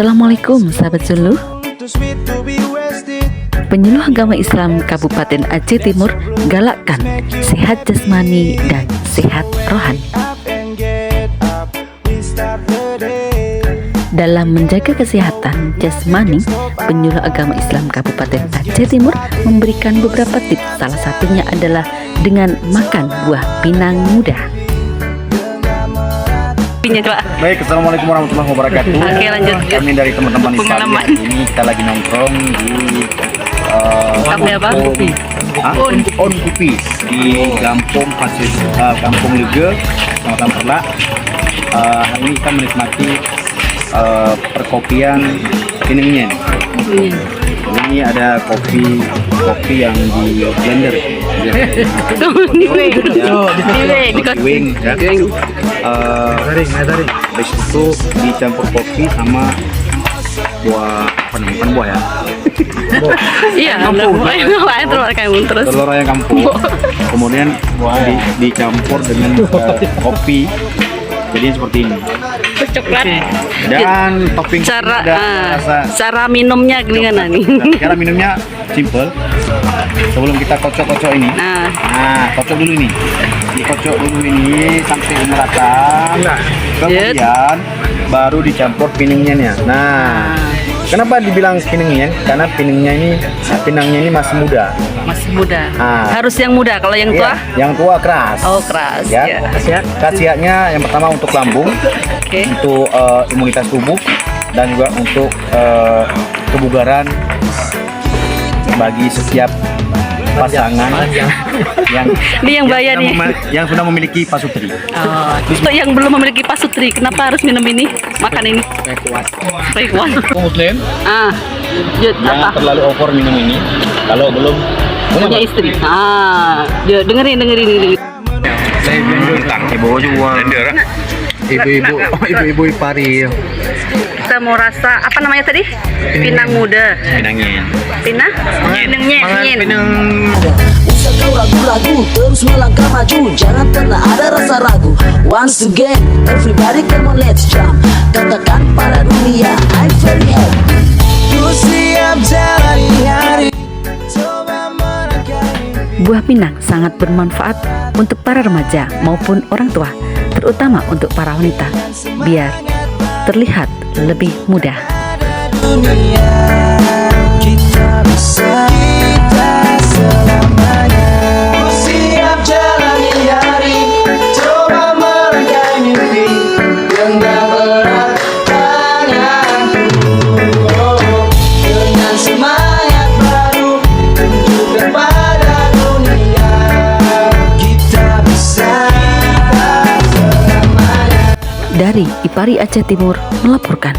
Assalamualaikum sahabat Zulu. Penyuluh agama Islam Kabupaten Aceh Timur galakkan sehat jasmani dan sehat rohani. Dalam menjaga kesehatan jasmani, penyuluh agama Islam Kabupaten Aceh Timur memberikan beberapa tips. Salah satunya adalah dengan makan buah pinang muda. Baik, assalamualaikum warahmatullahi wabarakatuh. Oke, lanjut. Kami dari teman-teman Islam ini kita lagi nongkrong di On Kupis di Kampung Kampung Lega, Kecamatan Perlak. Hari ini kita menikmati perkopian Pinangnya. Ini ada kopi yang di blender. Habis itu dicampur kopi sama buah buah ya. Iya, Telur ayam kampung. Kemudian dicampur dengan kopi. Jadi seperti ini. Coklat. Dan topping Cara minumnya gimana nih? Cara minumnya simple. Sebelum kita kocok-kocok ini, kocok dulu ini. Dikocok dulu ini sampai merata. Kemudian baru dicampur pinangnya. Nah, kenapa dibilang pinangnya? Karena pinangnya ini masih muda. Masih muda. Harus yang muda. Kalau yang tua? Yang tua keras. Oh, keras. Ya. Khasiatnya yang pertama untuk lambung, untuk imunitas tubuh, dan juga untuk kebugaran bagi setiap pasangan yang sudah memiliki pasutri. Untuk yang belum memiliki pasutri, kenapa harus minum ini? Makan ini? Supaya kuat. Muslim. Jangan terlalu over minum ini. Kalau belum punya istri. Dengerin. Saya blender. Ibu juga. Blender. Ibu Ipari. Kita mau rasa apa namanya tadi? Pinang muda. Pinangnya. Pinang. Usah kau ragu-ragu, terus melangkah maju. Jangan pernah ada rasa ragu. Once again, everybody come on, let's jump. Katakan pada dunia, I'm very happy. Ku siap jalani hari. Buah pinang sangat bermanfaat untuk para remaja maupun orang tua, terutama untuk para wanita, biar terlihat lebih muda. Dunia, kita bisa selamanya. Ku siap jalani hari, coba merangkai mimpi. Genggam erat tanganku, dengan semangat baru tunjukkan pada dunia. Kita bisa selamanya. Dari Ipari Aceh Timur melaporkan.